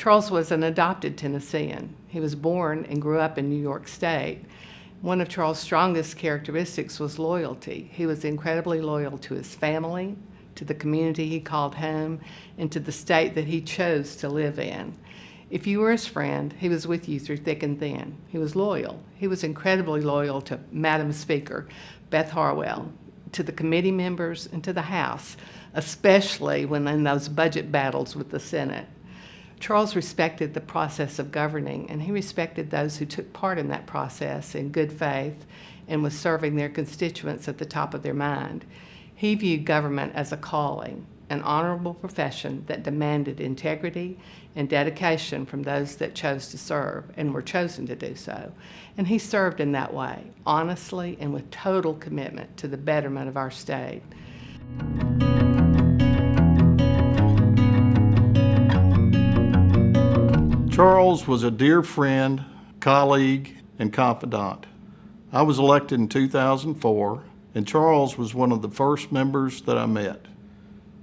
Charles was an adopted Tennessean. He was born and grew up in New York State. One of Charles' strongest characteristics was loyalty. He was incredibly loyal to his family, to the community he called home, and to the state that he chose to live in. If you were his friend, he was with you through thick and thin. He was loyal. He was incredibly loyal to Madam Speaker Beth Harwell, to the committee members, and to the House, especially when in those budget battles with the Senate. Charles respected the process of governing, and he respected those who took part in that process in good faith and was serving their constituents at the top of their mind. He viewed government as a calling, an honorable profession that demanded integrity and dedication from those that chose to serve and were chosen to do so. And he served in that way, honestly and with total commitment to the betterment of our state. Charles was a dear friend, colleague, and confidant. I was elected in 2004, and Charles was one of the first members that I met.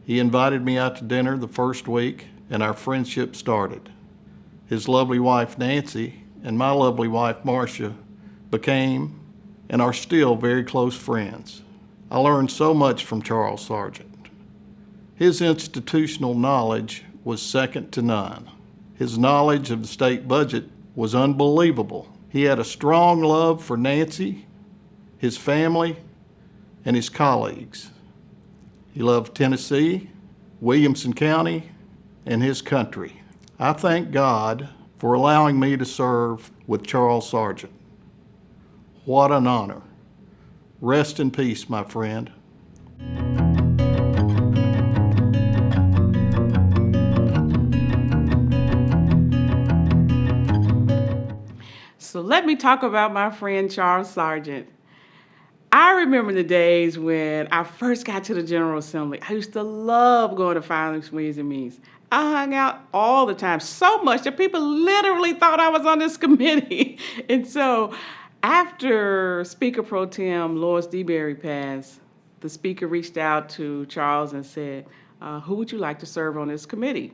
He invited me out to dinner the first week, and our friendship started. His lovely wife, Nancy, and my lovely wife, Marcia, became and are still very close friends. I learned so much from Charles Sargent. His institutional knowledge was second to none. His knowledge of the state budget was unbelievable. He had a strong love for Nancy, his family, and his colleagues. He loved Tennessee, Williamson County, and his country. I thank God for allowing me to serve with Charles Sargent. What an honor. Rest in peace, my friend. So let me talk about my friend Charles Sargent. I remember the days when I first got to the General Assembly. I used to love going to Finance, Ways and Means. I hung out all the time, so much that people literally thought I was on this committee. And so after Speaker Pro Tem Lois DeBerry passed, the Speaker reached out to Charles and said, who would you like to serve on this committee?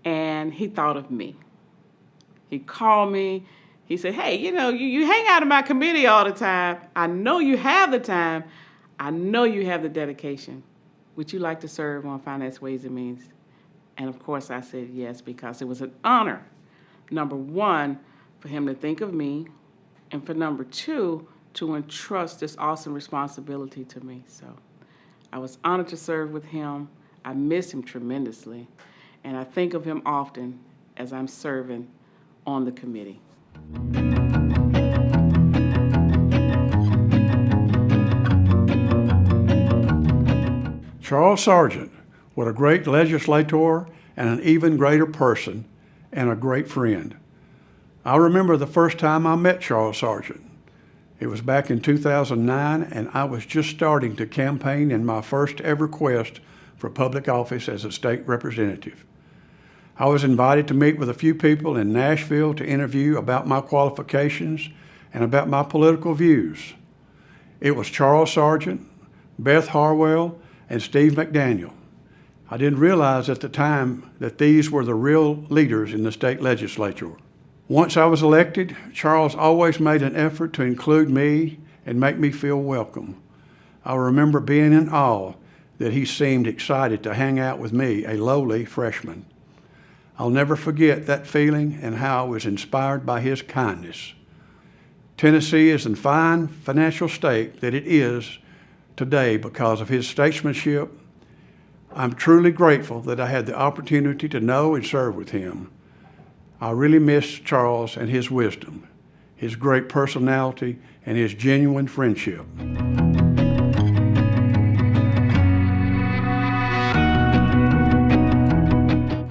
And he thought of me. He called me. He said, hey, you hang out in my committee all the time. I know you have the time. I know you have the dedication. Would you like to serve on Finance, Ways and Means? And of course I said yes, because it was an honor, number one, for him to think of me, and for number two, to entrust this awesome responsibility to me. So I was honored to serve with him. I miss him tremendously, and I think of him often as I'm serving on the committee. Charles Sargent, what a great legislator and an even greater person and a great friend. I remember the first time I met Charles Sargent. It was back in 2009, and I was just starting to campaign in my first ever quest for public office as a state representative. I was invited to meet with a few people in Nashville to interview about my qualifications and about my political views. It was Charles Sargent, Beth Harwell, and Steve McDaniel. I didn't realize at the time that these were the real leaders in the state legislature. Once I was elected, Charles always made an effort to include me and make me feel welcome. I remember being in awe that he seemed excited to hang out with me, a lowly freshman. I'll never forget that feeling and how I was inspired by his kindness. Tennessee is the fine financial state that it is today because of his statesmanship. I'm truly grateful that I had the opportunity to know and serve with him. I really miss Charles and his wisdom, his great personality, and his genuine friendship.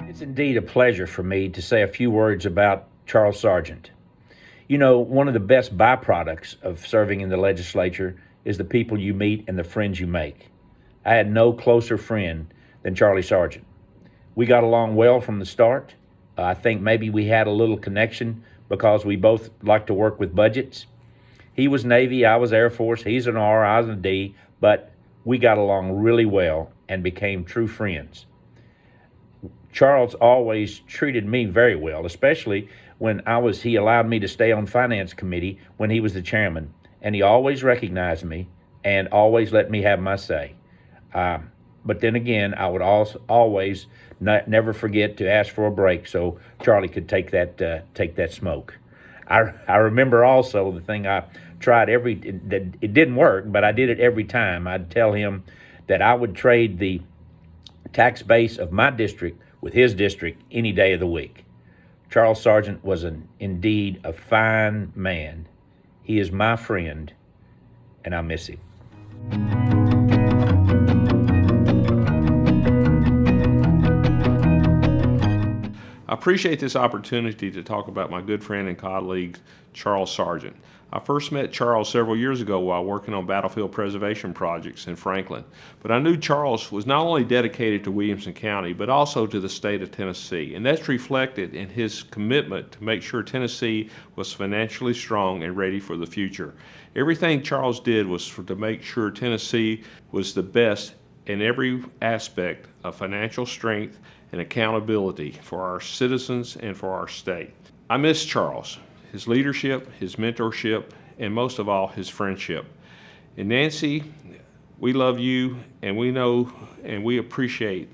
It's indeed a pleasure for me to say a few words about Charles Sargent. You know, one of the best byproducts of serving in the legislature is the people you meet and the friends you make. I had no closer friend than Charlie Sargent. We got along well from the start. I think maybe we had a little connection because we both like to work with budgets. He was Navy, I was Air Force, he's an R, I was a D, but we got along really well and became true friends. Charles always treated me very well, especially when he allowed me to stay on finance committee when he was the chairman. And he always recognized me and always let me have my say. But then again, I would also always never forget to ask for a break so Charlie could take that smoke. I remember also the thing I tried it didn't work, but I did it every time. I'd tell him that I would trade the tax base of my district with his district any day of the week. Charles Sargent was indeed a fine man. He is my friend, and I miss him. I appreciate this opportunity to talk about my good friend and colleague, Charles Sargent. I first met Charles several years ago while working on battlefield preservation projects in Franklin. But I knew Charles was not only dedicated to Williamson County, but also to the state of Tennessee. And that's reflected in his commitment to make sure Tennessee was financially strong and ready for the future. Everything Charles did was to make sure Tennessee was the best in every aspect of financial strength and accountability for our citizens and for our state. I miss Charles, his leadership, his mentorship, and most of all, his friendship. And Nancy, we love you, and we know and we appreciate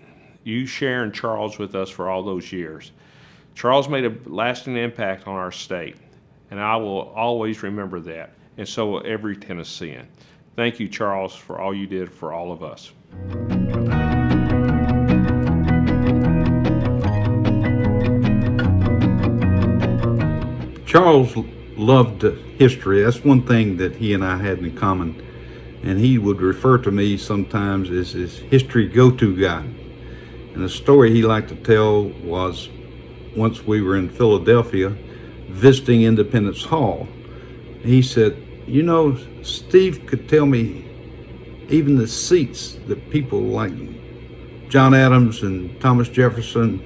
you sharing Charles with us for all those years. Charles made a lasting impact on our state, and I will always remember that, and so will every Tennessean. Thank you, Charles, for all you did for all of us. Charles loved history. That's one thing that he and I had in common. And he would refer to me sometimes as his history go-to guy. And the story he liked to tell was once we were in Philadelphia visiting Independence Hall. He said, you know, Steve could tell me even the seats that people like John Adams and Thomas Jefferson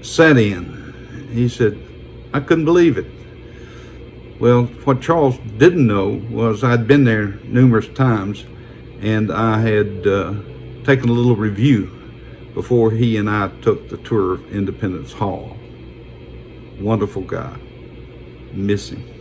sat in. He said, I couldn't believe it. Well, what Charles didn't know was I'd been there numerous times, and I had taken a little review before he and I took the tour of Independence Hall. Wonderful guy. Miss him.